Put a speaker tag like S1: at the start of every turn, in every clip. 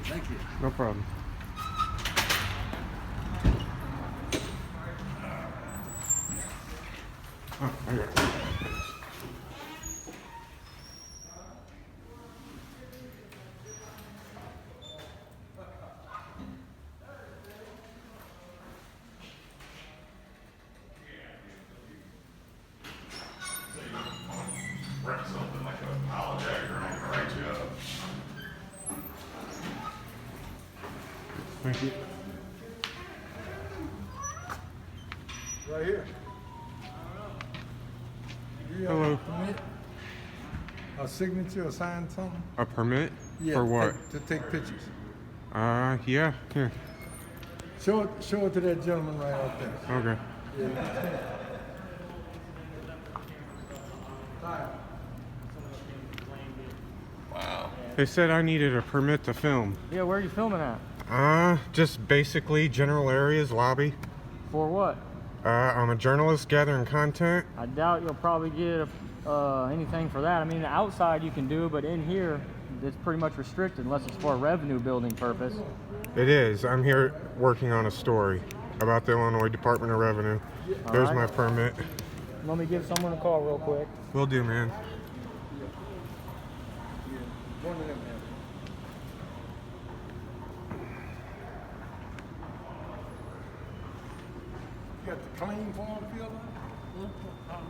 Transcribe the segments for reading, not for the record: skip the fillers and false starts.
S1: Thank you.
S2: No problem. Oh, I got it.
S3: Write something like a apology or anything, write you up.
S2: Thank you.
S1: Right here. You
S2: Hello.
S1: a permit? A signature or sign something?
S2: A permit?
S1: Yeah,
S2: For what?
S1: To take pictures.
S2: Yeah, here.
S1: Show it to that gentleman right out there.
S2: Okay.
S1: Yeah.
S3: Wow.
S2: They said I needed a permit to film.
S4: Yeah, where are you filming at?
S2: Just basically general areas, lobby.
S4: For what?
S2: I'm a journalist gathering content.
S4: I doubt you'll probably get anything for that. I mean, outside you can do, but in here, it's pretty much restricted unless it's for a revenue building purpose.
S2: It is. I'm here working on a story about the Illinois Department of Revenue. There's
S4: right.
S2: my permit.
S4: Let me give someone a call real quick.
S2: Will do, man.
S1: One of them have it. You got the claim form filled out?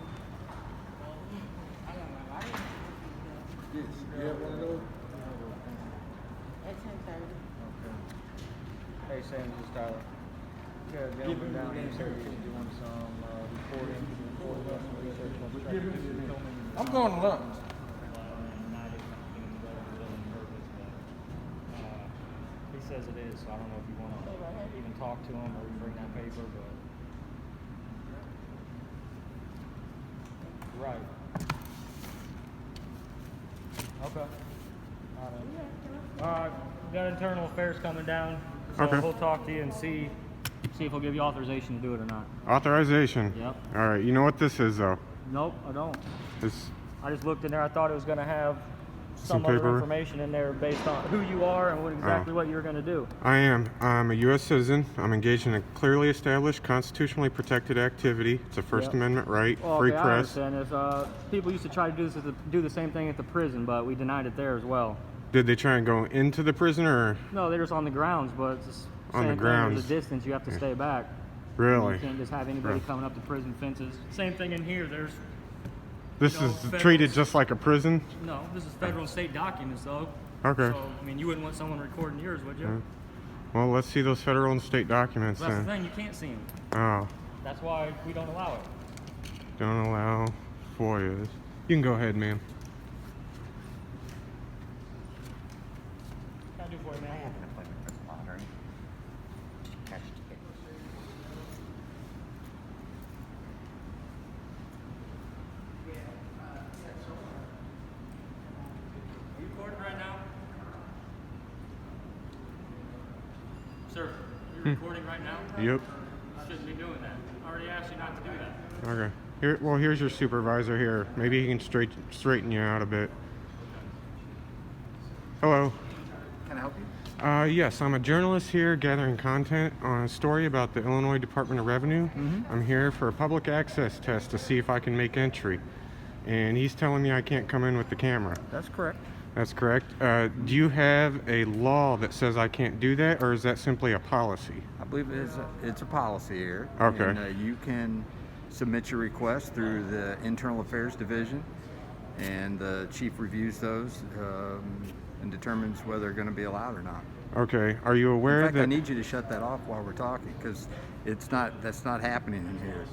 S1: Yes. You have one of those?
S5: At 10:30.
S4: Hey, Sam, this is Tyler. Yeah, gentleman down here said he's doing some reporting, some research on the
S1: I'm going to lunch.
S4: He says it is, so I don't know if you want to even talk to him or even bring that paper, but. Right. Okay. Alright, we got internal affairs coming down, so
S2: Okay.
S4: we'll talk to you and see if he'll give you authorization to do it or not.
S2: Authorization.
S4: Yep.
S2: All right. You know what this is, though?
S4: Nope, I don't.
S2: This.
S4: I just looked in there. I thought it was going to have
S2: Some
S4: some other
S2: paper?
S4: information in there based on who you are and what you're going to do.
S2: I am. I'm a U.S. citizen. I'm engaged in a clearly established, constitutionally protected activity. It's a First
S4: Yep.
S2: Amendment right.
S4: Well,
S2: Free
S4: okay, I
S2: press.
S4: understand this. People used to try to do the same thing at the prison, but we denied it there as well.
S2: Did they try and go into the prison, or
S4: No, they're just on the grounds, but it's the
S2: On the
S4: same thing.
S2: grounds.
S4: There's a distance. You have to stay back.
S2: really?
S4: You can't just have anybody
S2: Right.
S4: coming up to prison fences. Same thing in here. There's
S2: This
S4: No,
S2: is
S4: federal-
S2: treated just like a prison.
S4: no. This is federal and state documents, though.
S2: Okay.
S4: So I mean, you wouldn't want someone recording yours, would you?
S2: Well, let's see those federal and state documents
S4: That's the
S2: then.
S4: thing. You can't see them.
S2: Oh,
S4: That's why we don't allow it.
S2: don't allow FOIAs. You can go ahead, ma'am.
S4: What can I do for you, man?
S6: An appointment for the monitoring. Attached ticket.
S4: Are you recording right now? Sir, you're recording right now?
S2: Yep.
S4: You shouldn't be doing that. I already asked you not to do that.
S2: Okay. Here. Well, here's your supervisor here. Maybe he can straighten you out a bit. Hello.
S6: Can I help you?
S2: Yes, I'm a journalist here gathering content on a story about the Illinois Department of Revenue. I'm here for a public access test to see if I can make entry. And he's telling me I can't come in with the camera.
S6: That's correct.
S2: That's correct. Do you have a law that says I can't do that, or is that simply a policy?
S6: I believe it's a policy here.
S2: Okay.
S6: And you can submit your request through the Internal Affairs Division, and the chief reviews those and determines whether they're going to be allowed or not.
S2: Okay. Are you aware
S6: In fact,
S2: that
S6: I need you to shut that off while we're talking, because that's not happening in here.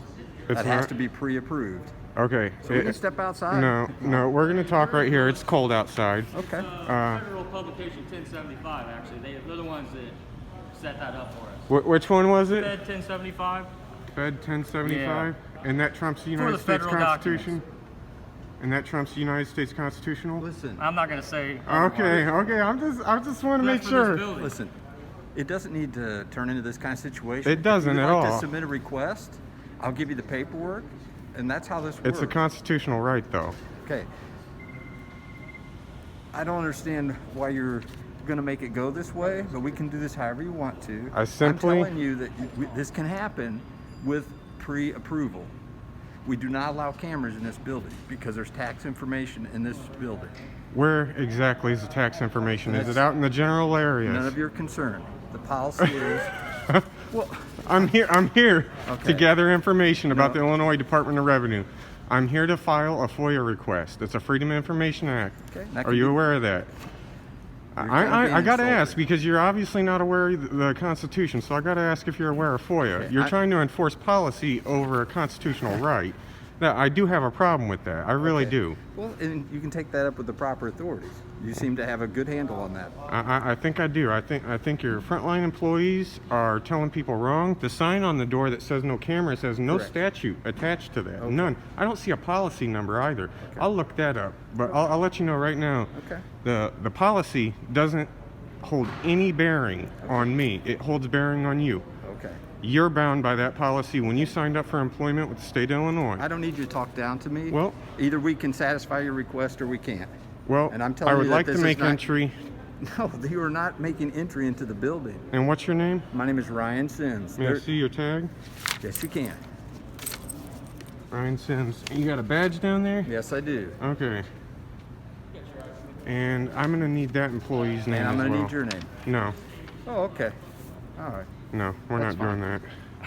S2: It's
S6: That has
S2: not?
S6: to be pre-approved.
S2: Okay.
S6: So we can step outside.
S2: No, we're going to talk right here. It's cold outside.
S6: Okay.
S4: Federal Publication 1075, actually. They're the ones that set that up for us.
S2: Which one was it?
S4: Fed 1075.
S2: Fed 1075? And that trumps the
S4: the
S2: United States
S4: federal
S2: Constitution?
S4: documents.
S2: And that trumps the United States Constitutional?
S6: Listen.
S4: I'm not going to say.
S2: Okay. I just want to make sure.
S6: Listen, it doesn't need to turn into this kind of situation.
S2: It doesn't
S6: If you'd
S2: at
S6: like
S2: all.
S6: to submit a request, I'll give you the paperwork, and that's how this works.
S2: It's a constitutional right, though.
S6: Okay. I don't understand why you're going to make it go this way, but we can do this however you want to.
S2: I simply-
S6: I'm telling you that this can happen with pre-approval. We do not allow cameras in this building because there's tax information in this building.
S2: Where exactly is the tax information? Is it out in the general areas?
S6: None of your concern. The policy is, well,
S2: I'm here
S6: Okay.
S2: to gather information about
S6: No.
S2: the Illinois Department of Revenue. I'm here to file a FOIA request. It's a Freedom of Information Act.
S6: Okay, that
S2: Are
S6: can
S2: you
S6: be-
S2: aware of that?
S6: You're kind of
S2: I
S6: being
S2: got to ask
S6: insulted.
S2: because you're obviously not aware of the Constitution, so I got to ask if you're aware of FOIA.
S6: Okay,
S2: You're
S6: I-
S2: trying to enforce policy over a constitutional right. Now, I do have a problem with that. I really
S6: Okay.
S2: do.
S6: Well, and you can take that up with the proper authorities. You seem to have a good handle on that.
S2: I think I do. I think your frontline employees are telling people wrong. The sign on the door that says no camera says no
S6: Correct.
S2: statute attached to that.
S6: Okay.
S2: None. I don't see a policy number either. I'll look that up, but I'll let you know right now.
S6: Okay.
S2: The policy doesn't hold any bearing on me. It holds bearing on you.
S6: Okay.
S2: You're bound by that policy when you signed up for employment with the state of Illinois.
S6: I don't need you to talk down to me.
S2: Well-
S6: either we can satisfy your request or we can't.
S2: Well,
S6: And I'm telling
S2: I would
S6: you that
S2: like to
S6: this is
S2: make
S6: not-
S2: entry.
S6: No, you are not making entry into the building.
S2: And what's your name?
S6: My name is Ryan Sims.
S2: May I see your tag?
S6: Yes, you can.
S2: Ryan Sims. You got a badge down there?
S6: Yes, I do.
S2: Okay. And I'm gonna need that employee's name
S6: And I'm
S2: as
S6: going to
S2: well.
S6: need your name.
S2: No,
S6: Oh, okay. All right.
S2: no, we're
S6: That's
S2: not doing
S6: fine.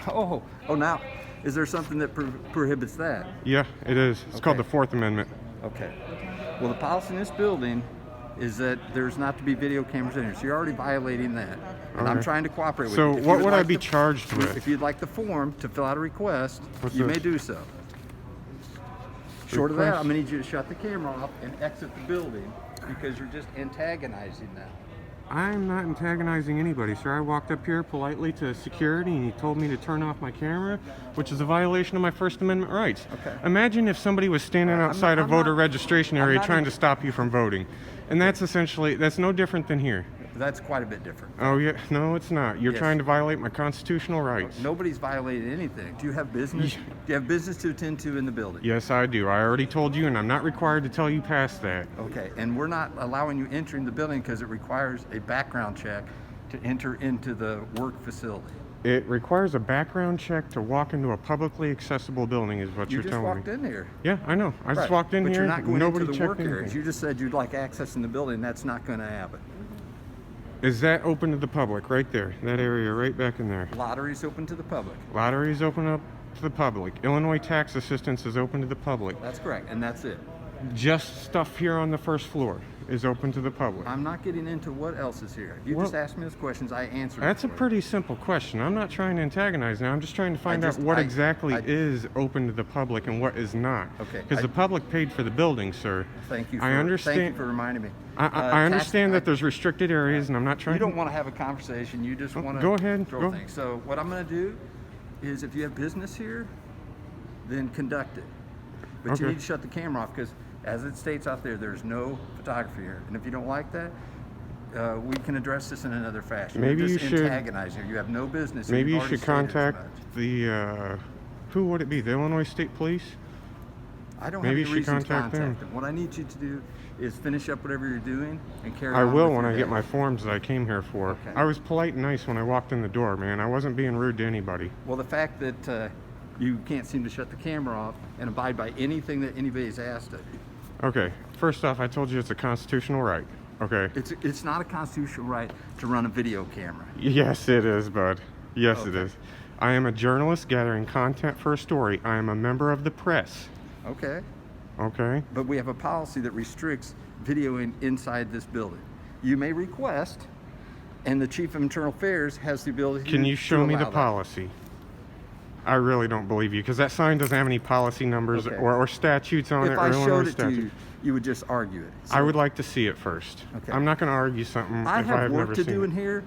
S2: that.
S6: Oh, now, is there something that prohibits that?
S2: Yeah, it is. It's called the
S6: Okay.
S2: Fourth Amendment.
S6: Okay. Well, the policy in this building is that there's not to be video cameras in here, so you're already violating that. And I'm
S2: Okay.
S6: trying to cooperate with
S2: So
S6: you. If
S2: what
S6: you
S2: would I
S6: like
S2: be
S6: the-
S2: charged with?
S6: If you'd like the form to fill out a request,
S2: What's
S6: you
S2: this?
S6: may do so. Short of that,
S2: Request?
S6: I'm gonna need you to shut the camera off and exit the building because you're just antagonizing them.
S2: I'm not antagonizing anybody, sir. I walked up here politely to security and he told me to turn off my camera, which is a violation of my First Amendment rights.
S6: Okay.
S2: Imagine if somebody was standing
S6: I'm
S2: outside a
S6: not-
S2: voter registration
S6: I'm
S2: area
S6: not
S2: trying
S6: in-
S2: to stop you from voting. And that's that's no different than here.
S6: That's quite a bit different.
S2: Oh, yeah, no, it's not. You're
S6: Yes.
S2: trying to violate my constitutional rights.
S6: Nobody's violated anything. Do you have business? Do you have business to attend to in the building?
S2: Yes, I do. I already told you, and I'm not required to tell you past that.
S6: Okay, and we're not allowing you entering the building because it requires a background check to enter into the work facility.
S2: It requires a background check to walk into a publicly accessible building, is what
S6: You
S2: you're
S6: just
S2: telling
S6: walked
S2: me.
S6: in here.
S2: Yeah, I know. I just
S6: Right,
S2: walked in
S6: but
S2: here.
S6: you're not going
S2: Nobody
S6: into the
S2: checked
S6: work areas.
S2: anything.
S6: You just said you'd like access in the building. That's not going to happen.
S2: Is that open to the public right there? That area right back in there.
S6: Lottery's open to the public.
S2: Lottery is open up to the public. Illinois tax assistance is open to the public.
S6: That's correct, and that's it.
S2: Just stuff here on the first floor is open to the public.
S6: I'm not getting into what else is here. You
S2: Well,
S6: just asked me those questions. I answered.
S2: That's a
S6: them for you.
S2: pretty simple question. I'm not trying to antagonize now. I'm just trying to find out
S6: just-
S2: what
S6: I-
S2: exactly
S6: I-
S2: is open to the public and what is not.
S6: Okay,
S2: Because the public paid for the building, sir.
S6: Thank you.
S2: I understand.
S6: Thank you for reminding me.
S2: I understand that there's restricted areas, and I'm not trying
S6: You
S2: to.
S6: don't want to have a conversation. You just want to
S2: go ahead,
S6: throw
S2: go.
S6: things. So what I'm going to do is, if you have business here, then conduct it. But you
S2: Okay.
S6: need to shut the camera off because, as it states out there, there's no photography here. And if you don't like that, we can address this in another fashion.
S2: Maybe
S6: You're
S2: you
S6: just
S2: should-
S6: antagonizing. You have no business. and
S2: Maybe
S6: you've
S2: you
S6: already
S2: should
S6: stated as
S2: contact
S6: much.
S2: the. Who would it be? The Illinois State Police?
S6: I don't
S2: maybe
S6: have
S2: you
S6: any
S2: should
S6: reason to
S2: contact them.
S6: contact them. What I need you to do is finish up whatever you're doing and carry
S2: I
S6: on
S2: will
S6: with
S2: when
S6: your
S2: I
S6: day.
S2: get my forms that I came here for.
S6: Okay.
S2: I was polite and nice when I walked in the door, man. I wasn't being rude to anybody.
S6: Well, the fact that you can't seem to shut the camera off and abide by anything that anybody's asked of you.
S2: Okay, first off, I told you it's a constitutional right. Okay.
S6: It's not a constitutional right to run a video camera.
S2: Yes, it is, bud. Yes, it
S6: Okay.
S2: is. I am a journalist gathering content for a story. I am a member of the press.
S6: Okay.
S2: Okay.
S6: But we have a policy that restricts videoing inside this building. You may request, and the Chief of Internal Affairs has the ability
S2: Can you
S6: to
S2: show me the
S6: allow that.
S2: policy? I really don't believe you because that sign doesn't have any policy numbers
S6: Okay.
S2: or statutes on it.
S6: If
S2: or
S6: I
S2: Illinois
S6: showed it to
S2: statute.
S6: you, you would just argue it.
S2: I would like to see it first.
S6: Okay.
S2: I'm not going to argue something
S6: I
S2: if
S6: have
S2: I've
S6: work
S2: never
S6: to
S2: seen
S6: do
S2: it.
S6: in here.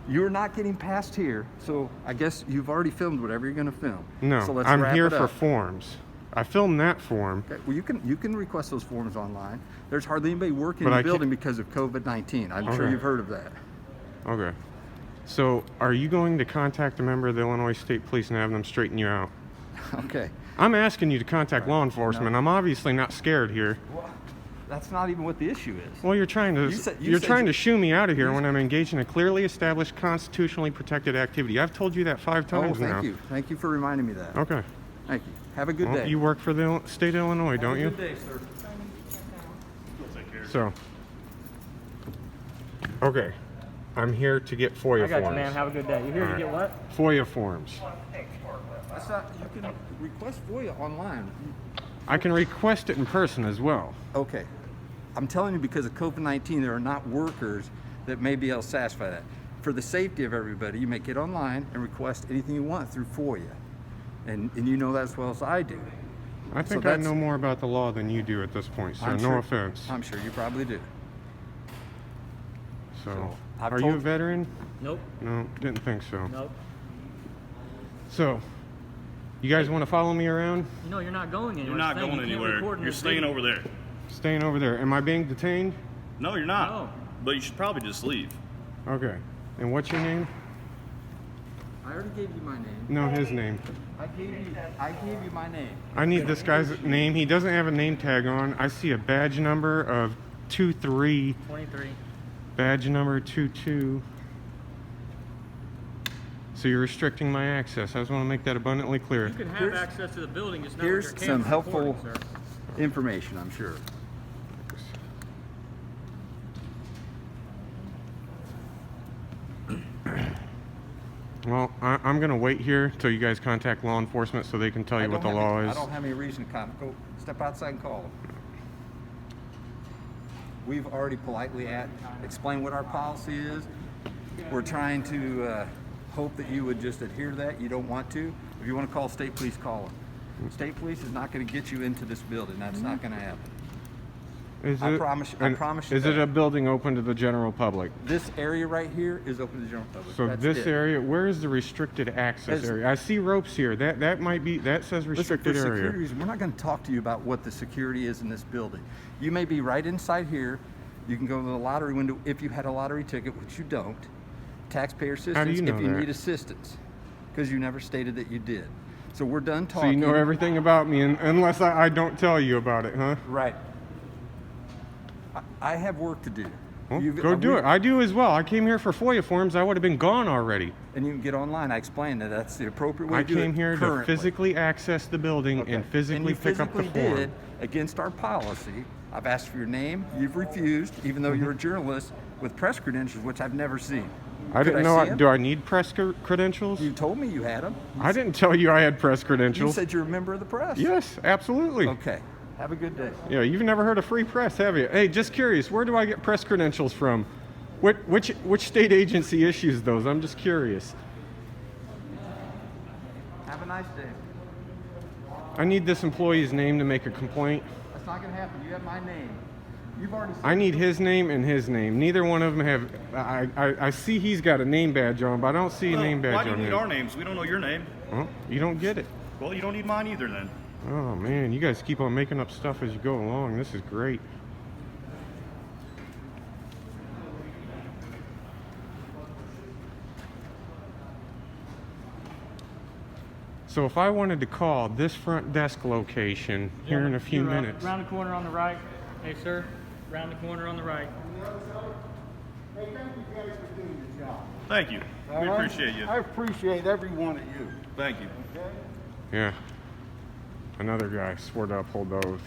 S6: You're not getting past here, so I guess you've already filmed whatever you're going to film.
S2: No,
S6: so let's
S2: I'm
S6: wrap
S2: here
S6: it
S2: for
S6: up.
S2: forms. I filmed that form.
S6: Okay, well, you can request those forms online. There's hardly anybody working
S2: But
S6: in
S2: I
S6: the
S2: can't-
S6: building because of COVID-19. I'm sure
S2: Okay.
S6: you've heard of that.
S2: Okay. So, are you going to contact a member of the Illinois State Police and have them straighten you out?
S6: Okay.
S2: I'm asking you to contact law enforcement.
S6: No.
S2: I'm obviously not scared here.
S6: That's not even what the issue is.
S2: Well, you're trying to
S6: you said
S2: to shoo me out of here when I'm engaged in a clearly established constitutionally protected activity. I've told you that 5 times now.
S6: Thank you. Thank you for reminding me that.
S2: Okay.
S6: Thank you. Have a good
S2: Well,
S6: day.
S2: you work for the state of Illinois, don't you?
S6: Good day, sir.
S2: So, okay, I'm here to get FOIA
S4: I got
S2: forms.
S4: you, man. Have a good day. You here
S2: All
S4: to
S2: right.
S4: get what?
S2: FOIA forms.
S6: That's not, you can request FOIA online.
S2: I can request it in person as well.
S6: Okay. I'm telling you, because of COVID-19, there are not workers that may be able to satisfy that. For the safety of everybody, you may get online and request anything you want through FOIA. And you know that as well as I do.
S2: I think I know more about the law than you do at this point, sir. No offense.
S6: I'm sure you probably do.
S2: So,
S6: I've
S2: are you a veteran?
S4: Nope.
S2: No, didn't think so.
S4: Nope.
S2: So, you guys want to follow me around?
S4: No, you're not going anywhere.
S3: You're not
S4: Saying
S3: going
S4: you can't
S3: anywhere.
S4: record in
S3: You're
S4: this
S3: staying
S4: video.
S3: over there.
S2: Staying over there. Am I being detained?
S3: No, you're not.
S4: No.
S3: But you should probably just leave.
S2: Okay. And what's your name?
S6: I already gave you my name.
S2: No, his name.
S6: I gave you my name.
S2: I need this guy's name. He doesn't have a name tag on. I see a badge number of 23.
S4: 23.
S2: Badge number 22. So you're restricting my access. I just want to make that abundantly clear.
S4: You can have
S6: Here's-
S4: access to the building, just not
S6: Here's
S4: with your
S6: some
S4: camera
S6: helpful
S4: recording, sir.
S6: information, I'm sure.
S2: Well, I'm going to wait here till you guys contact law enforcement so they can tell you what the law
S6: I
S2: is.
S6: don't have any reason to come. Go step outside and call them. We've already politely explained what our policy is. We're trying to hope that you would just adhere to that. You don't want to. If you want to call state police, call them. State police is not going to get you into this building. That's not going to happen.
S2: Is
S6: I
S2: it-
S6: promise you
S2: and
S6: that.
S2: Is it a building open to the general public?
S6: This area right here is open to the general public.
S2: So
S6: That's
S2: this
S6: it.
S2: area, where is the restricted access
S6: As-
S2: area? I see ropes here. That might be, that says
S6: Listen,
S2: restricted
S6: for
S2: area.
S6: security reasons, we're not going to talk to you about what the security is in this building. You may be right inside here. You can go to the lottery window if you had a lottery ticket, which you don't. Taxpayer assistance
S2: How do you know
S6: if you
S2: that?
S6: need assistance, because you never stated that you did. So we're done
S2: So
S6: talking.
S2: you know everything about me, unless I don't tell you about it, huh?
S6: Right. I have work to do.
S2: Well, go do it. I do as well. I came here for FOIA forms. I would have been gone already.
S6: And you can get online. I explained that that's the appropriate way
S2: I
S6: to do it
S2: came here to
S6: currently.
S2: physically access the building
S6: Okay.
S2: and physically
S6: you
S2: pick up the
S6: physically
S2: form.
S6: did against our policy. I've asked for your name. You've refused, even though you're a journalist with press credentials, which I've never seen.
S2: I
S6: Could
S2: didn't know.
S6: see 'em?
S2: Do I need press credentials?
S6: You told me you had them.
S2: I didn't tell you I had press
S6: You
S2: credentials.
S6: said you're a member of the press.
S2: Yes, absolutely.
S6: Okay. Have a good day.
S2: Yeah, you've never heard of free press, have you? Hey, just curious, where do I get press credentials from? Which state agency issues those? I'm just curious.
S6: Have a nice day.
S2: I need this employee's name to make a complaint.
S6: That's not going to happen. You have my name. You've already said
S2: I need his name and his name. Neither one of them have. I see he's got a name badge on, but I don't see a name badge
S3: Why do you
S2: on
S3: need
S2: him.
S3: our names? We don't know your name.
S2: Well, you don't get it.
S3: Well, you don't need mine either then.
S2: Oh man, you guys keep on making up stuff as you go along. This is great. So if I wanted to call this front desk location here in a few
S4: You're,
S2: minutes,
S4: Round the corner on the right. Hey, sir. Round the corner on the right.
S1: Hey, thank you guys for doing your job.
S3: Thank you. We
S1: All right?
S3: appreciate you.
S1: I appreciate every one of you.
S3: Thank you.
S1: Okay?
S2: yeah, another guy swore to uphold the oath.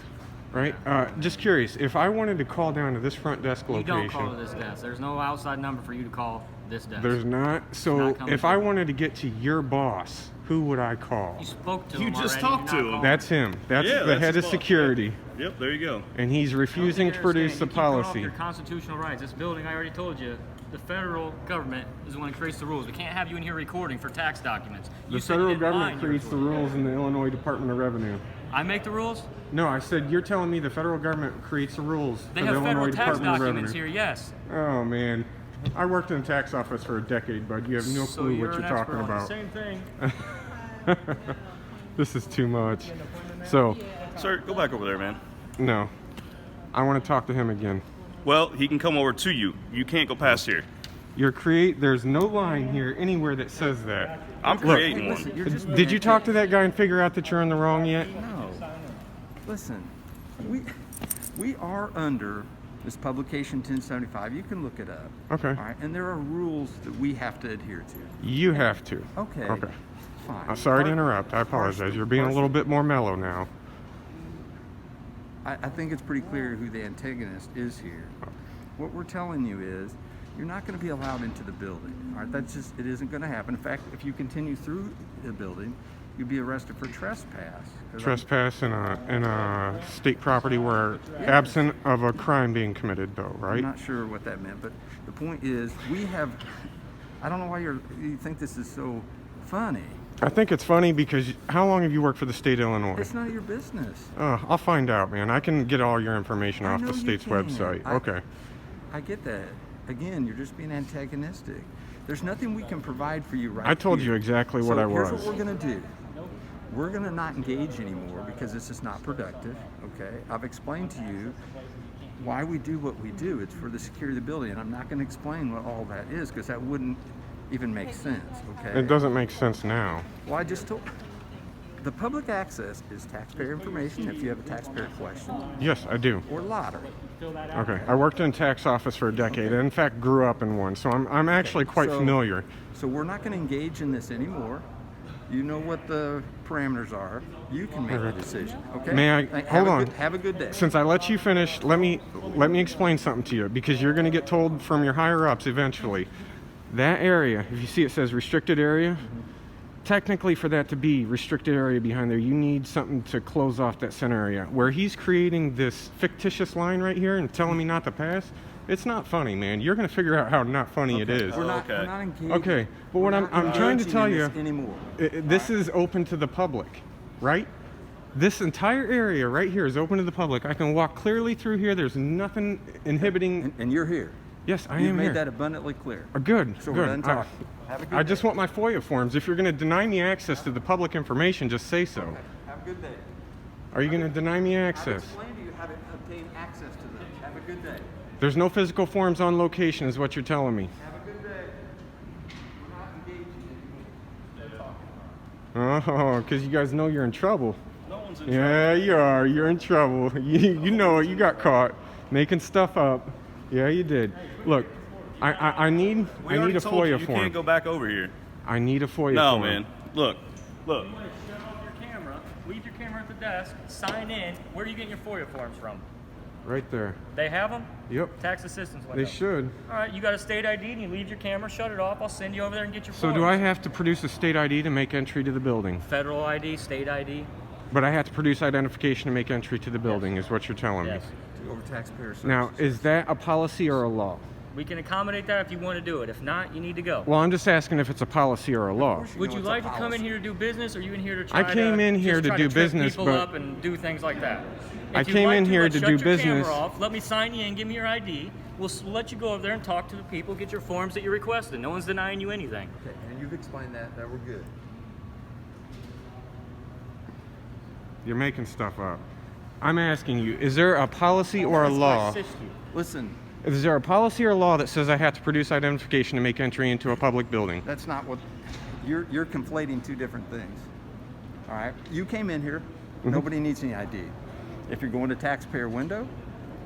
S2: Right? Just curious, if I wanted to call down to this front desk
S4: You
S2: location,
S4: don't call to this desk. There's no outside number for you to call this desk.
S2: there's not. So
S4: Not coming
S2: if I
S4: through.
S2: wanted to get to your boss, who would I call?
S4: You spoke to
S3: You
S4: him
S3: just
S4: already.
S3: talked
S4: You're
S3: to
S4: not
S3: him.
S4: calling.
S2: That's him. That's
S3: Yeah,
S2: the
S3: that's
S2: head
S3: his
S2: of
S3: boss.
S2: security,
S3: Yep, there you go.
S2: and he's
S4: I don't
S2: refusing
S4: think
S2: to
S4: you
S2: produce the
S4: understand. You keep going off
S2: policy.
S4: your constitutional rights. This building, I already told you, the federal government is the one who creates the rules. We can't have you in here recording for tax documents.
S2: The
S4: You said you
S2: federal
S4: didn't
S2: government
S4: mind your
S2: creates the
S4: recording.
S2: rules in the Illinois Department of Revenue.
S4: I make the rules?
S2: No, I said you're telling me the federal government creates the rules
S4: They
S2: for
S4: have
S2: the
S4: federal
S2: Illinois
S4: tax
S2: Department of
S4: documents
S2: Revenue.
S4: here, yes.
S2: Oh man, I worked in the tax office for a decade, bud. You have no
S4: So
S2: clue
S4: you're
S2: what
S4: an
S2: you're talking
S4: expert on the
S2: about.
S4: same thing.
S2: This is too much. So,
S3: Sir, go back over there, man.
S2: no, I want to talk to him again.
S3: Well, he can come over to you. You can't go past here.
S2: There's no line here anywhere that says that.
S3: I'm creating
S6: listen,
S3: one.
S6: you're just
S2: Did you talk to that guy and figure out that you're in the wrong yet?
S6: No. Listen, We are under this publication 1075. You can look it up.
S2: Okay.
S6: All right. And there are rules that we have to adhere to.
S2: You have to.
S6: Okay.
S2: Okay.
S6: Fine.
S2: I'm sorry to interrupt. I apologize. You're being a little bit more mellow now.
S6: I think it's pretty clear who the antagonist is here. What we're telling you is you're not going to be allowed into the building. All right, that's just, it isn't going to happen. In fact, if you continue through the building, you'll be arrested for trespass.
S2: Trespass in a state property where absent of a crime being committed, though,
S6: I'm
S2: right?
S6: not sure what that meant, but the point is we have, I don't know why you think this is so funny.
S2: I think it's funny because how long have you worked for the state of Illinois?
S6: It's none of your business.
S2: I'll find out, man. I can get all your information
S6: I
S2: off
S6: know
S2: the
S6: you
S2: state's
S6: can.
S2: website. Okay.
S6: I get that. Again, you're just being antagonistic. There's nothing we can provide for you right
S2: I told
S6: here.
S2: you exactly what
S6: So
S2: I was.
S6: Here's what we're going to do. We're going to not engage anymore because this is not productive, okay? I've explained to you why we do what we do. It's for the security of the building, and I'm not going to explain what all that is because that wouldn't even make sense, okay?
S2: It doesn't make sense now.
S6: Well, I just told the public access is taxpayer information if you have a taxpayer question
S2: Yes, I do.
S6: or lottery.
S2: Okay. I worked in tax office for a decade. I, in fact, grew up in one, so I'm actually quite
S6: So-
S2: familiar.
S6: So we're not going to engage in this anymore. You know what the parameters are. You can make the decision. Okay.
S2: May I-
S6: Have
S2: hold
S6: a
S2: on.
S6: Good, have a good day.
S2: Since I let you finish, let me explain something to you because you're going to get told from your higher ups eventually. That area, if you see it says restricted area, technically for that to be restricted area behind there, you need something to close off that center area. Where he's creating this fictitious line right here and telling me not to pass, it's not funny, man. You're going to figure out how not funny it is.
S6: We're not
S3: Okay.
S6: engaging.
S2: Okay, but what
S6: we're
S2: I'm
S6: not
S2: trying to
S6: engaging
S2: tell
S6: in
S2: you,
S6: this anymore.
S2: this is open to the public, right? This entire area right here is open to the public. I can walk clearly through here. There's nothing inhibiting.
S6: And you're here.
S2: Yes, I
S6: You've
S2: am
S6: made
S2: here.
S6: that abundantly clear.
S2: Good,
S6: So
S2: good.
S6: we're done talking. Have a good
S2: I
S6: day.
S2: just want my FOIA forms. If you're going to deny me access to the public information, just say so.
S6: Have a good day.
S2: Are you going to deny me
S6: I've
S2: access?
S6: explained to you how to obtain access to them. Have a good day.
S2: There's no physical forms on location, is what you're telling me.
S6: Have a good day. We're not engaging anymore.
S2: Oh, because you guys know you're in trouble.
S3: No one's in
S2: Yeah, you are. You're in trouble. You know it. You got caught making stuff up. Yeah, you did. Look, I need
S3: We
S2: a
S3: already told you,
S2: FOIA
S3: you
S2: form.
S3: can't go back over here.
S2: I need a FOIA
S3: No,
S2: form.
S3: man. Look.
S4: You want to shut off your camera, leave your camera at the desk, sign in. Where are you getting your FOIA forms from?
S2: Right there.
S4: They have them?
S2: Yep.
S4: Tax assistance window.
S2: They should.
S4: All right, you got a state ID and you leave your camera, shut it off. I'll send you over there and get your
S2: So
S4: forms.
S2: do I have to produce a state ID to make entry to the building?
S4: Federal ID, state ID?
S2: But I have to produce identification to make entry to the building, is what you're telling
S4: Yes.
S2: me.
S6: Over taxpayer services.
S2: Now, is that a policy or a law?
S4: We can accommodate that if you want to do it. If not, you need to go.
S2: Well, I'm just asking if it's a policy or a law.
S4: Would
S6: know
S4: you
S6: it's a
S4: like to come in
S6: policy.
S4: here to do business, or are you in here to try
S2: I came in here
S4: just
S2: to
S4: try
S2: do
S4: trip
S2: business,
S4: people
S2: but-
S4: up and do things like that?
S2: I
S4: If you'd
S2: came
S4: like
S2: in
S4: to,
S2: here
S4: let's
S2: to
S4: shut
S2: do
S4: your
S2: business.
S4: Camera off. Let me sign you in. Give me your ID. We'll let you go over there and talk to the people. Get your forms that you requested. No one's denying you anything.
S6: Okay, and you've explained that we're good.
S2: You're making stuff up. I'm asking you, is there a policy or a
S4: Let's
S2: law?
S4: assist you.
S6: Listen,
S2: Is there a policy or law that says I have to produce identification to make entry into a public building?
S6: that's not what you're conflating two different things. All right, you came in here. Nobody needs any ID. If you're going to taxpayer window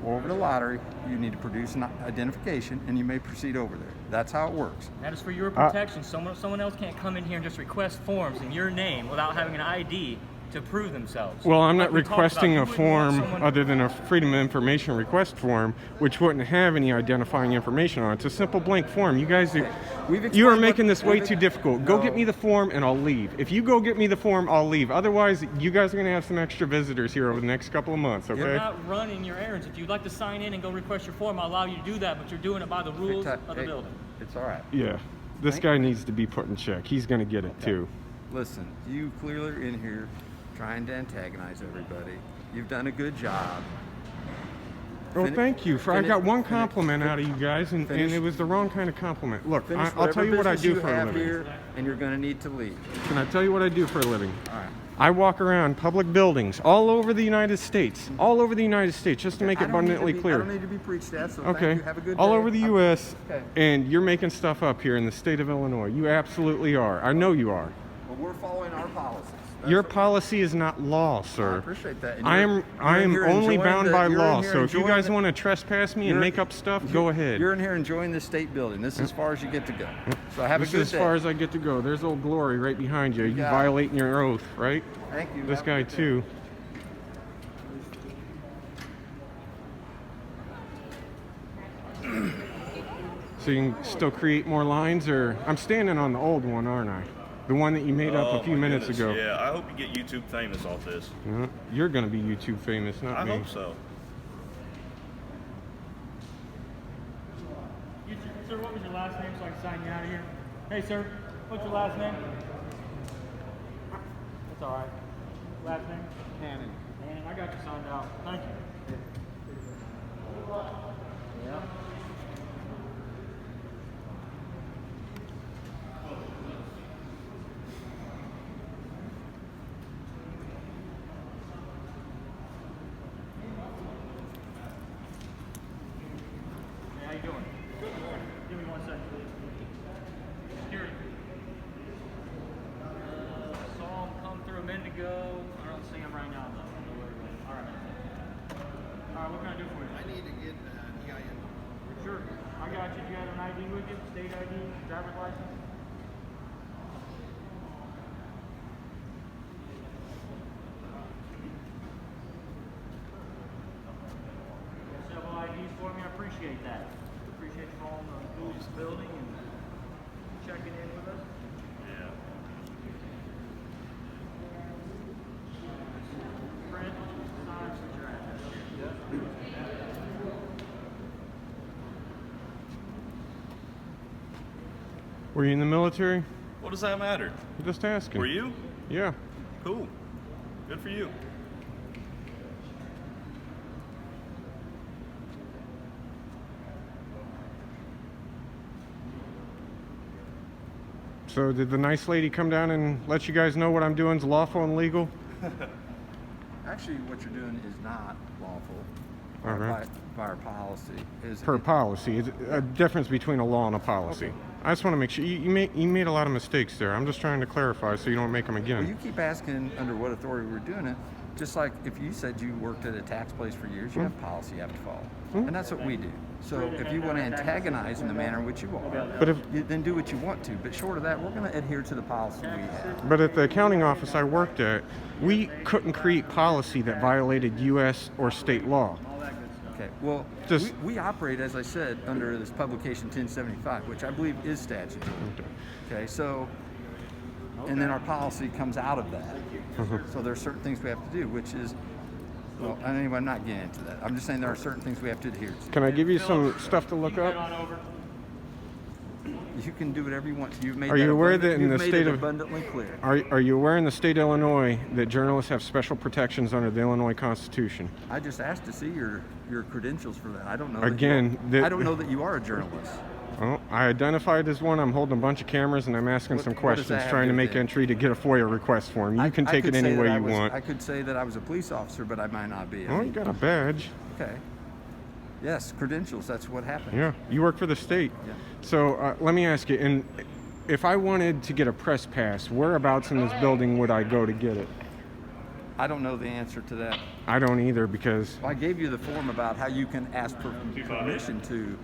S6: or over to lottery, you need to produce an identification, and you may proceed over there. That's how it works.
S4: That is for your protection. Someone else can't come in here and just request forms in your name without having an ID to prove themselves.
S2: Well, I'm
S4: Like
S2: not
S4: we talked
S2: requesting
S4: about,
S2: a
S4: you wouldn't want
S2: form
S4: someone-
S2: other than a Freedom of Information request form, which wouldn't have any identifying information on it. It's a simple blank form. You guys,
S6: We've
S2: you are
S6: explained
S2: making
S6: what-
S2: this way
S6: we've-
S2: too difficult. Go
S6: No.
S2: get me the form and I'll leave. If you go get me the form, I'll leave. Otherwise, you guys are going to have some extra visitors here over the next couple of months,
S4: You're
S2: okay?
S4: not running your errands. If you'd like to sign in and go request your form, I'll allow you to do that, but you're doing it by the rules of the
S6: Hey,
S4: building.
S6: It's all right.
S2: Yeah. This guy needs to be put in check. He's going to get it too.
S6: Listen, you clearly are in here trying to antagonize everybody. You've done a good job.
S2: Well,
S6: Fini-
S2: thank you. I
S6: fini-
S2: got one
S6: fini-
S2: compliment out of you guys, and
S6: finish-
S2: it was the wrong kind of compliment. Look,
S6: Finish
S2: I'll tell you what I
S6: whatever
S2: do
S6: business
S2: for a
S6: you have
S2: living.
S6: here, and you're going to need to leave.
S2: Can I tell you what I do for a living?
S6: All right.
S2: I walk around public buildings all over the United States, just to make it
S6: I don't need to
S2: abundantly
S6: be- I
S2: clear.
S6: don't need to be preached at, so
S2: Okay,
S6: thank you. Have a good
S2: all
S6: day.
S2: over the U.S.,
S6: Okay.
S2: and you're making stuff up here in the state of Illinois. You absolutely are. I know you are.
S6: Well, we're following our policies.
S2: Your policy is not law, sir.
S6: I appreciate that. And
S2: I
S6: you're
S2: am
S6: in here
S2: only
S6: enjoying
S2: bound
S6: the-
S2: by
S6: you're in
S2: law.
S6: here
S2: So if you
S6: enjoying
S2: guys
S6: the-
S2: want to trespass me and make up stuff, go ahead.
S6: You're in here enjoying this state building. This is as far as you get to go. So have
S2: This
S6: a good
S2: is
S6: day.
S2: as far as I get to go. There's Old Glory right behind you. You
S6: got it.
S2: violating your oath, right?
S6: Thank you.
S2: This
S6: Have a
S2: guy
S6: good day.
S2: too. So you can still create more lines, or I'm standing on the old one, aren't I? The one that you made up a few
S3: my
S2: minutes
S3: goodness,
S2: ago.
S3: Yeah, I hope you get YouTube famous off this.
S2: You're gonna be YouTube famous, not
S3: I
S2: me.
S3: hope so.
S4: Sir, what was your last name so I can sign you out of here? Hey, sir, what's your last name? That's all right. Last name? Hannon. Hannon, I got you signed out. Thank you. Yeah. Hey, how you doing? Give me 1 second, please. Security. Saw him come through a minute ago. I don't see him right now, though. All right. All right, what can I do for you?
S1: I need to get EIN.
S4: Sure. I got you. You got an ID with you? State ID? Driver's license? Several IDs for me. I appreciate that. Appreciate you calling the police building and checking in with us.
S3: Yeah.
S4: Print, sign, put your address.
S2: Were you in the military?
S3: What does that matter?
S2: I'm just asking.
S3: Were you?
S2: Yeah.
S3: Cool. Good for you.
S2: So did the nice lady come down and let you guys know what I'm doing is lawful and legal?
S6: Actually, what you're doing is not lawful.
S2: All right.
S6: By our policy.
S2: Per policy. It's a difference between a law and a policy.
S6: Okay.
S2: I just want to make sure you made a lot of mistakes there. I'm just trying to clarify so you don't make them again.
S6: Well, you keep asking under what authority we're doing it. Just like if you said you worked at a tax place for years, you have policy you have to follow. And that's what we do. So if you want to antagonize in the manner in which you are,
S2: But if
S6: then do what you want to. But short of that, we're going to adhere to the policy we have.
S2: But at the accounting office I worked at, we couldn't create policy that violated U.S. or state law.
S6: Okay, well,
S2: Just-
S6: we operate, as I said, under this publication 1075, which I believe is statutory. Okay, so, and then our policy comes out of that. So there are certain things we have to do, which is, well, anyway, I'm not getting into that. I'm just saying there are certain things we have to adhere to.
S2: Can I give you some stuff to look
S4: Head
S2: up?
S4: on over.
S6: You can do whatever you want to. You've made
S2: Are you aware that in
S6: you've
S2: the
S6: made
S2: state
S6: it
S2: of-
S6: abundantly clear.
S2: Are you aware in the state of Illinois that journalists have special protections under the Illinois Constitution?
S6: I just asked to see your credentials for that. I don't know.
S2: Again,
S6: I don't know that you are a journalist.
S2: Well, I identified as one. I'm holding a bunch of cameras and I'm asking some
S6: What does that
S2: questions,
S6: have
S2: trying
S6: to
S2: to
S6: do
S2: make
S6: with it?
S2: entry to get a FOIA request form. You can take it
S6: could
S2: any
S6: say
S2: way
S6: that
S2: you want.
S6: I could say that I was a police officer, but I might not be.
S2: Oh, you got a badge.
S6: Okay. Yes, credentials. That's what happened.
S2: Yeah, you work for the state.
S6: Yeah.
S2: So let me ask you, and if I wanted to get a press pass, whereabouts in this building would I go to get it?
S6: I don't know the answer to that.
S2: I don't either because
S6: Well, I gave you the form about how you can ask for permission to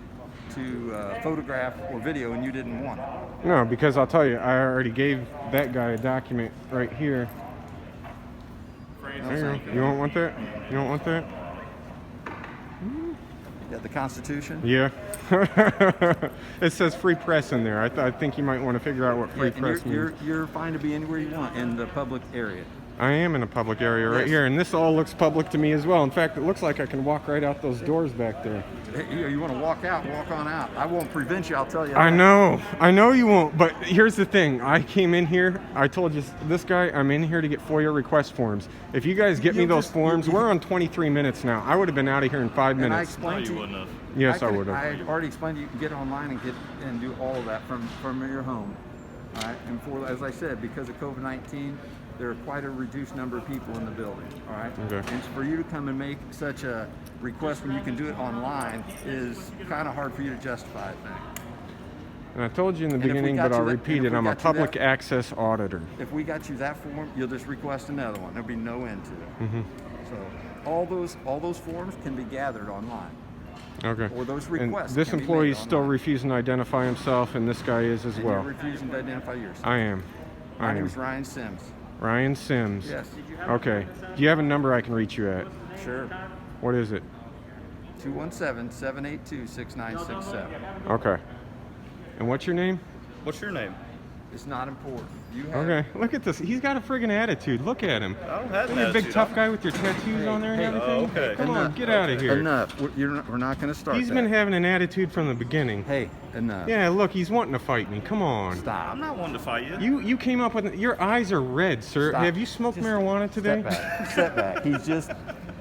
S6: photograph or video, and you didn't want it.
S2: no, because I'll tell you, I already gave that guy a document right here. There you go. You don't want that? You don't want that?
S6: Yeah, the Constitution.
S2: Yeah. It says free press in there. I think you might want to figure out what free
S6: Yeah, and
S2: press means.
S6: you're fine to be anywhere you want in the public area.
S2: I am in a public area right
S6: Yes.
S2: here, and this all looks public to me as well. In fact, it looks like I can walk right out those doors back there.
S6: Hey, you want to walk out, walk on out. I won't prevent you, I'll tell you.
S2: I
S6: that.
S2: know you won't, but here's the thing. I came in here, I told you, this guy, I'm in here to get FOIA request forms. If you guys get me
S6: You'll
S2: those
S6: just-
S2: forms, we're on 23 minutes now. I would have been out of here in 5
S6: And I
S2: minutes.
S3: No,
S6: explained
S3: you
S6: to
S3: wouldn't have.
S2: Yes, I
S6: could-
S2: would have.
S6: I already explained to you, you can get online and do all of that from your home. All right, and for, as I said, because of COVID-19, there are quite a reduced number of people in the building. All right,
S2: Okay.
S6: and for you to come and make such a request when you can do it online is kind of hard for you to justify, I think.
S2: And I told you in the
S6: And if we
S2: beginning,
S6: got
S2: but I'll
S6: you that-
S2: repeat
S6: and if
S2: it.
S6: we
S2: I'm a
S6: got you that-
S2: public access auditor.
S6: If we got you that form, you'll just request another one. There'll be no end to it.
S2: Mm-hmm.
S6: So all those forms can be gathered online.
S2: Okay.
S6: Or those
S2: And
S6: requests
S2: this
S6: can be
S2: employee
S6: made
S2: is still
S6: online.
S2: refusing to identify himself, and this guy is as
S6: And
S2: well.
S6: you're refusing to identify yourself.
S2: I am.
S6: My
S2: I
S6: name
S2: am.
S6: is Ryan Sims.
S2: Ryan Sims.
S6: Yes.
S2: Okay. Do you have a number I can reach you at?
S6: Sure.
S2: What is it?
S6: 217-782-6967.
S2: Okay. And what's your name?
S3: What's your name?
S6: It's not important. You have
S2: Okay. Look at this. He's got a friggin' attitude. Look at him.
S3: I don't have
S2: Look
S3: an
S2: at the big
S3: attitude.
S2: tough guy with your tattoos on there and
S6: hey.
S2: everything.
S3: Oh, okay.
S2: Come on,
S6: Enough.
S2: get out of here.
S6: Enough. We're not going to start
S2: He's
S6: that.
S2: been having an attitude from the beginning.
S6: Hey, enough.
S2: Yeah, look, he's wanting to fight me. Come on.
S6: Stop.
S3: I'm not one to fight you.
S2: You came up with your eyes are red, sir.
S6: Stop.
S2: Have you smoked
S6: Just
S2: marijuana today?
S6: Step back.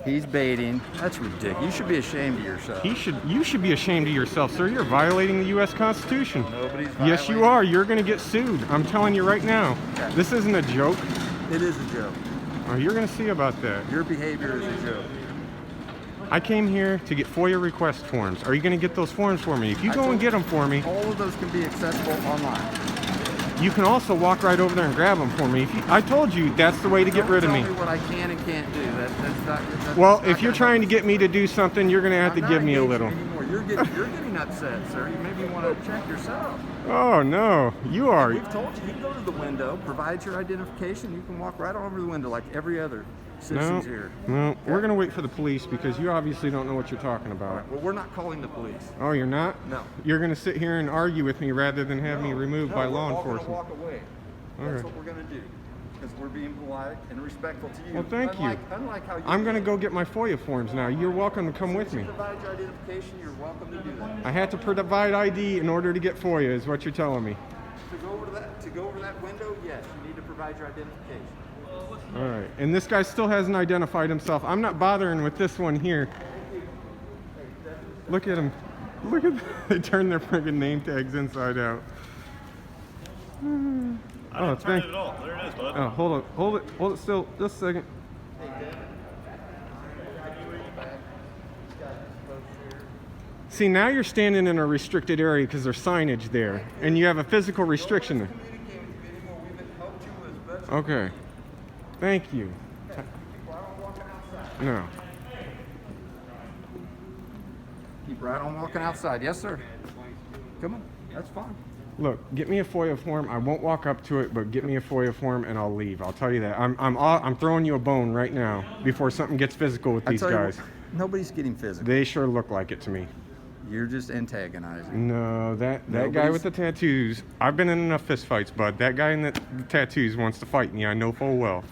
S6: He's baiting. That's ridiculous. You should be ashamed of yourself.
S2: You should be ashamed of yourself, sir. You're violating the US Constitution.
S6: Nobody's
S2: Yes, you
S6: violating-
S2: are. You're going to get sued. I'm telling you right now.
S6: Okay.
S2: This isn't a joke.
S6: It is a joke.
S2: Oh, you're going to see about that.
S6: Your behavior is a joke.
S2: I came here to get FOIA request forms. Are you going to get those forms for me? If you go and get them for me,
S6: All of those can be accessible online.
S2: you can also walk right over there and grab them for me. I told you that's the way to get rid of me.
S6: Tell me what I can and can't do. That's
S2: Well,
S6: not
S2: if you're
S6: gonna
S2: trying to
S6: help.
S2: get me to do something, you're going to have to
S6: I'm not
S2: give me a
S6: engaging
S2: little.
S6: anymore. You're getting upset, sir. You maybe want to check yourself.
S2: Oh, no. You are.
S6: We've told you can go to the window, provide your identification. You can walk right over the window like every other
S2: No,
S6: citizens here.
S2: no. We're going to wait for the police because you obviously don't know what you're talking about.
S6: Well, we're not calling the police.
S2: Oh, you're not?
S6: No.
S2: You're going to sit here and argue with me rather than have me removed by law
S6: We're
S2: enforcement.
S6: all gonna walk away. That's
S2: Okay.
S6: what we're going to do. Because we're being polite and respectful to you.
S2: Well, thank you.
S6: Unlike how you
S2: I'm going to go get my FOIA forms now. You're welcome to come with me.
S6: provide your identification. You're welcome to do that.
S2: I had to provide ID in order to get FOIA, is what you're telling me.
S6: To go over that window, yes, you need to provide your identification.
S2: All right. And this guy still hasn't identified himself. I'm not bothering with this one here. Look at him. Look at they turned their friggin' name tags inside out.
S3: I didn't turn
S2: thank-
S3: it at all. There it is, bud.
S2: Oh, hold it still, just a second. See, now you're standing in a restricted area because there's signage there, and you have a physical restriction there. Okay. Thank you. No.
S6: Keep right on walking outside. Yes, sir. Come on. That's fine.
S2: Look, get me a FOIA form. I won't walk up to it, but get me a FOIA form and I'll leave. I'll tell you that. I'm throwing you a bone right now before something gets physical with these
S6: I tell you
S2: guys.
S6: what, nobody's getting physical.
S2: They sure look like it to me.
S6: You're just antagonizing.
S2: No, that guy
S6: Nobody's-
S2: with the tattoos. I've been in enough fist fights, bud. That guy in the tattoos wants to fight me. I know full well.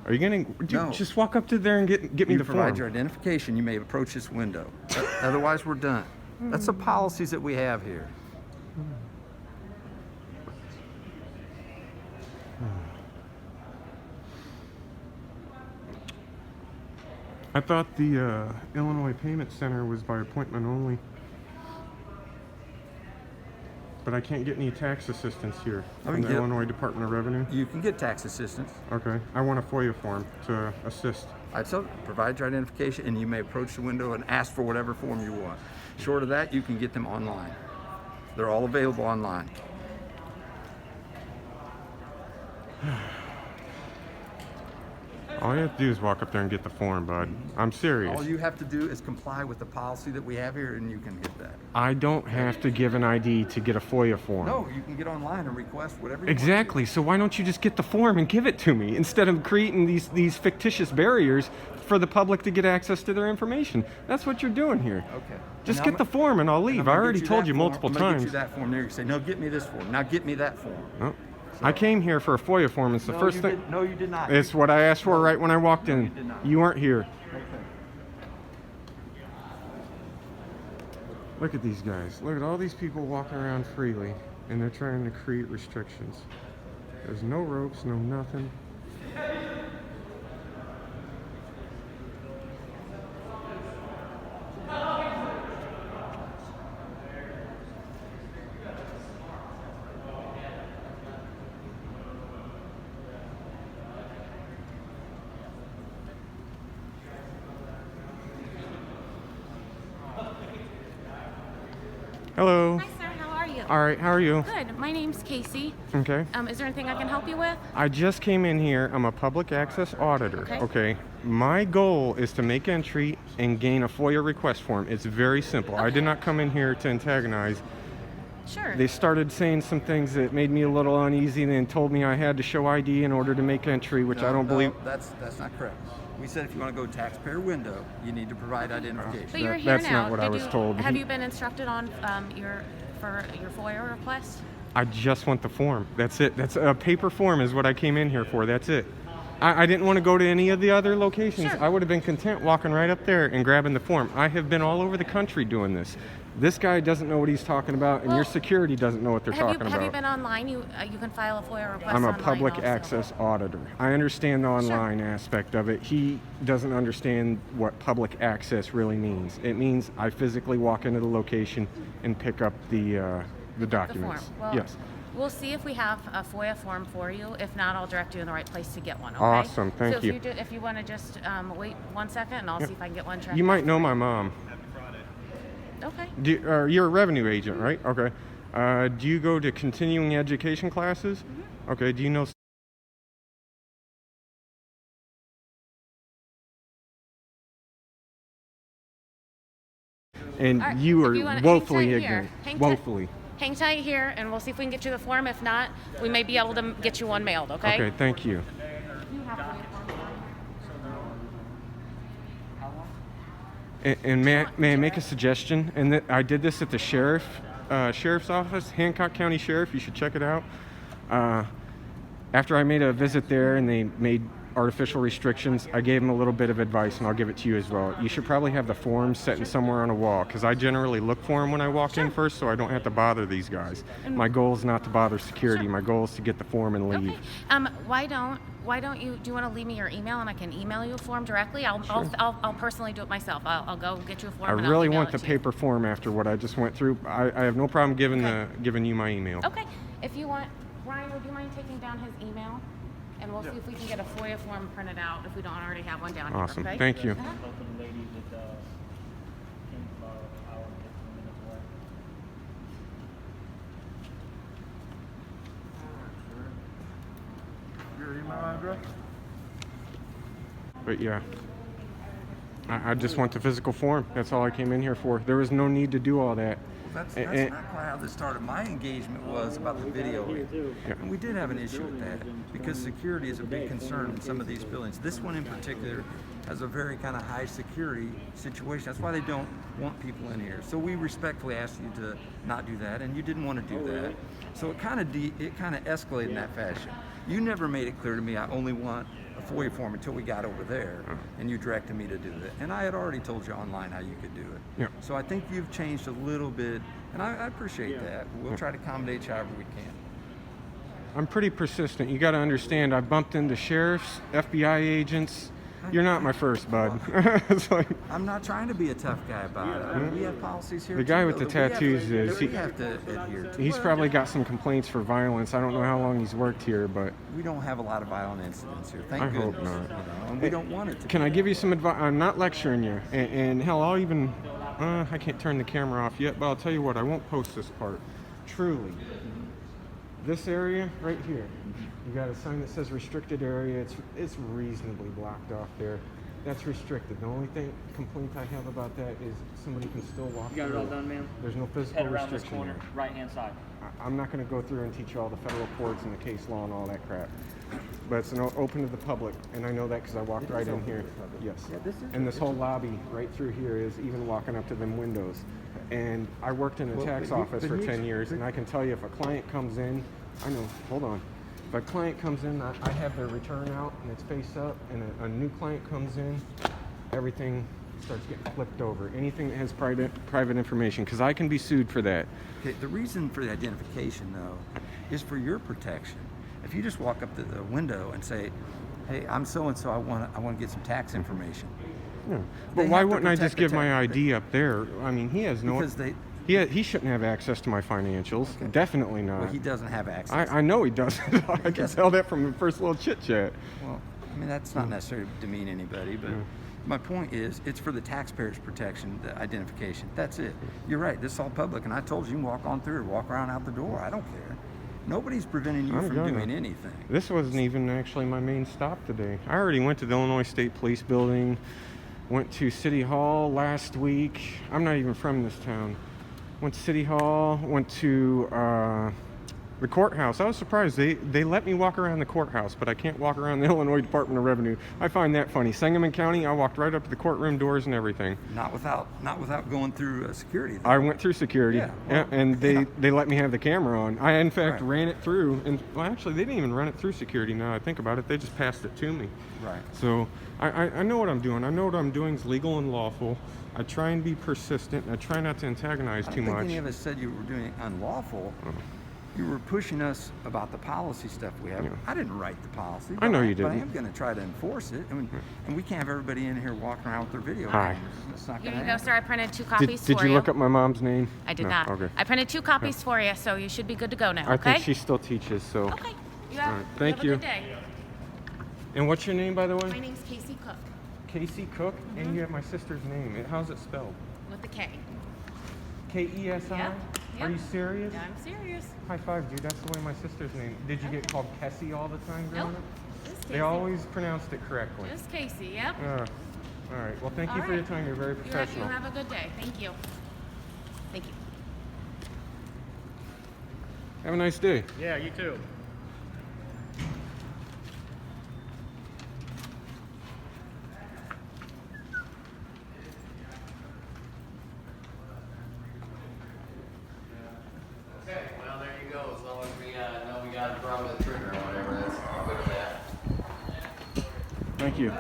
S2: Are you gonna
S6: No.
S2: just walk up to there and get me
S6: You
S2: the
S6: provide
S2: form?
S6: your identification, you may approach this window. Otherwise, we're done. That's the policies that we have here.
S2: I thought the Illinois Payment Center was by appointment only. But I can't get any tax assistance here from the
S6: yeah.
S2: Illinois Department of Revenue.
S6: You can get tax assistance.
S2: Okay, I want a FOIA form to assist.
S6: I tell you, provide your identification, and you may approach the window and ask for whatever form you want. Short of that, you can get them online. They're all available online.
S2: All you have to do is walk up there and get the form, bud. I'm serious.
S6: All you have to do is comply with the policy that we have here, and you can get that.
S2: I don't have to give an ID to get a FOIA form.
S6: No, you can get online and request whatever you
S2: Exactly. So why don't you just get the form and give it to me instead of creating these fictitious barriers for the public to get access to their information? That's what you're doing here.
S6: want. Okay.
S2: Just
S6: And
S2: get
S6: I'm-
S2: the form and I'll
S6: and
S2: leave.
S6: I'm
S2: I
S6: gonna
S2: already
S6: get
S2: told
S6: that
S2: you
S6: form.
S2: multiple
S6: I'm gonna
S2: times.
S6: get you that form there. You say, no, get me this form. Now get me that form.
S2: No. I came here for a FOIA form. It's the
S6: No,
S2: first
S6: you
S2: thing.
S6: did- no, you did not.
S2: It's what I asked for right when I walked in.
S6: you did not.
S2: You weren't here.
S6: Okay.
S2: Look at these guys. Look at all these people walking around freely, and they're trying to create restrictions. There's no ropes, no nothing. Hello.
S5: Hi, sir.
S2: All right, how are you?
S7: Good. My name's Casey.
S2: Okay.
S7: Is there anything I can help you with?
S2: I just came in here. I'm a public access auditor.
S7: Okay.
S2: My goal is to make entry and gain a FOIA request form. It's very simple. I did not come in here to antagonize.
S7: Sure.
S2: They started saying some things that made me a little uneasy and told me I had to show ID in order to make entry, which I don't believe.
S6: That's not correct. We said if you want to go taxpayer window, you need to provide identification.
S7: But you're here
S2: That's
S7: now.
S2: not what I was told.
S7: Have you been instructed on your FOIA request?
S2: I just want the form. That's it. That's a paper form is what I came in here for. That's it. I didn't want to go to any of the other locations.
S7: Sure.
S2: I would have been content walking right up there and grabbing the form. I have been all over the country doing this. This guy doesn't know what he's talking about, and your security doesn't know what they're talking about.
S7: Have you been online? You can file a FOIA request
S2: I'm a
S7: online
S2: public
S7: also.
S2: access auditor. I understand the online aspect of it. He doesn't understand what public access really means. It means I physically walk into the location and pick up the documents.
S7: The form. Well,
S2: yes.
S7: We'll see if we have a FOIA form for you. If not, I'll direct you in the right place to get one. Okay?
S2: Awesome. Thank you.
S7: So if you want to just wait 1 second, and I'll see if I can get one tracked.
S2: You might know my mom.
S7: Okay.
S2: You're a revenue agent, right? Okay. Do you go to continuing education classes?
S7: Mm-hmm.
S2: Okay. Do you know? And
S7: All right,
S2: you
S7: if
S2: are
S7: you wanna-
S2: woefully
S7: hang tight here.
S2: ignorant. Woefully.
S7: Hang tight here, and we'll see if we can get you the form. If not, we may be able to get you one mailed. Okay.
S2: Okay. Thank you.
S7: You have to wait
S2: And may I make a suggestion? And I did this at the sheriff's office, Hancock County Sheriff. You should check it out. After I made a visit there and they made artificial restrictions, I gave them a little bit of advice, and I'll give it to you as well. You should probably have the forms set in somewhere on a wall, because I generally look for them when I walk in first, so I don't have to bother these guys. My goal is not to bother security. My goal is to get the form and leave.
S7: Okay. Why don't you? Do you want to leave me your email and I can email you a form directly? I'll personally do it myself. I'll go get you a form.
S2: I
S7: and I'll
S2: really
S7: email
S2: want
S7: it
S2: the
S7: to you.
S2: paper form after what I just went through. I have no problem giving you my email.
S7: Okay. If you want, Ryan, would you mind taking down his email? And we'll see if we can get a FOIA form printed out if we don't already have one down
S2: Awesome.
S7: here. Okay?
S2: Thank you.
S4: Both of the ladies that came about an hour and 15 minutes away.
S1: Your email address?
S2: But yeah, I just want the physical form. That's all I came in here for. There was no need to do all that.
S6: That's
S2: And-
S6: not quite how this started. My engagement was about the video. And we did have an issue with that because security is a big concern in some of these buildings. This one in particular has a very kind of high security situation. That's why they don't want people in here. So we respectfully asked you to not do that, and you didn't want to do that. So it kind of escalated in that fashion. You never made it clear to me I only want a FOIA form until we got over there, and you directed me to do it. And I had already told you online how you could do it.
S2: Yeah.
S6: So I think you've changed a little bit, and I appreciate that. We'll try to accommodate you however we can.
S2: I'm pretty persistent. You got to understand, I bumped into sheriffs, FBI agents. You're not my first, bud. It's like,
S6: I'm not trying to be a tough guy about it. I mean, we have policies here.
S2: The guy
S6: too,
S2: with the
S6: though, that we have
S2: tattoos
S6: to-
S2: is-
S6: that we have to adhere to.
S2: he's probably got some complaints for violence. I don't know how long he's worked here, but
S6: We don't have a lot of violent incidents here. Thank
S2: I hope
S6: goodness.
S2: not.
S6: You know, and we don't want it to.
S2: can I give you some advice? I'm not lecturing you. And hell, I'll even, I can't turn the camera off yet, but I'll tell you what, I won't post this part. Truly, this area right here, you got a sign that says restricted area. It's reasonably blocked off there. That's restricted. The only complaint I have about that is somebody can still walk
S4: You got it
S2: through
S4: all done, ma'am?
S2: There's no physical
S4: Head around this
S2: restriction
S4: corner,
S2: there.
S4: right hand side.
S2: I'm not going to go through and teach you all the federal courts and the case law and all that crap. But it's open to the public, and I know that because I walked right in here. Yes. And this whole lobby right through here is even walking up to them windows. And I worked in a tax office for 10 years, and I can tell you if a client comes in, I know, hold on. If a client comes in, I have their return out and it's face up, and a new client comes in, everything starts getting flipped over. Anything that has private information, because I can be sued for that.
S6: Okay, the reason for the identification, though, is for your protection. If you just walk up to the window and say, "Hey, I'm so and so. I want to get some tax information."
S2: Yeah.
S6: They
S2: But why
S6: have to
S2: wouldn't I
S6: protect
S2: just
S6: the
S2: give my
S6: tax-
S2: ID up there? I mean, he has no.
S6: Because they.
S2: He shouldn't have access to my financials. Definitely not.
S6: Well, he doesn't have access.
S2: I know he doesn't. I can
S6: doesn't.
S2: tell that from the first little chit chat.
S6: Well, I mean, that's not necessarily to demean anybody, but My point is, it's for the taxpayers' protection, the identification. That's it. You're right. This is all public, and I told you can walk on through or walk around out the door. I don't care. Nobody's preventing you from doing anything.
S2: This wasn't even actually my main stop today. I already went to the Illinois State Police Building, went to City Hall last week. I'm not even from this town. Went to City Hall, went to the courthouse. I was surprised. They let me walk around the courthouse, but I can't walk around the Illinois Department of Revenue. I find that funny. Sangamon County, I walked right up to the courtroom doors and everything.
S6: Not without going through security. Though.
S2: I went through security,
S6: Yeah, well,
S2: and they let me have the camera on. I, in fact,
S6: Right.
S2: ran it through, and well, actually, they didn't even run it through security. Now I think about it, they just passed it to me.
S6: Right.
S2: So I know what I'm doing. I know what I'm doing is legal and lawful. I try and be persistent. And I try not to antagonize
S6: I
S2: too
S6: don't think
S2: much.
S6: any of us said you were doing unlawful. You were pushing us about the policy stuff we have.
S2: Yeah.
S6: I didn't write the policy.
S2: I know you
S6: But I
S2: didn't.
S6: am going to try to enforce it. And we can't have everybody in here walking around with their video.
S2: Hi.
S6: cameras. It's not
S7: Here
S6: going
S7: you
S6: to
S7: go,
S6: happen.
S7: sir. I printed 2 copies
S2: Did
S7: for
S2: you look up my mom's name?
S7: I did
S2: No?
S7: not.
S2: Okay.
S7: I printed 2 copies for you, so you should be good to go now,
S2: I
S7: okay?
S2: think she still teaches, so.
S7: Okay. You have,
S2: All right, thank
S7: have
S2: you.
S7: a good day.
S2: And what's your name, by the way?
S7: My name's Casey Cook,
S2: Casey Cook, and you have my sister's name. How's it spelled?
S7: with the K.
S2: K-E-S-I?
S7: Yep,
S2: Are
S7: yep.
S2: you serious?
S7: I'm serious.
S2: High five, dude. That's the way my sister's name. Did you get called Kessie all the time growing
S7: Nope.
S2: up?
S7: Just
S2: They
S7: Casey.
S2: always pronounced it correctly.
S7: Just Casey, yep.
S2: All right. Well, thank you
S7: All
S2: for your
S7: right.
S2: time. You're very
S7: You
S2: professional.
S7: have a good day. Thank you. Thank you.
S2: Have a nice day.
S4: Yeah, you too.
S8: Okay, well, there you go. As long as we know we got a problem with the trigger or whatever, that's good with that.
S2: Thank you.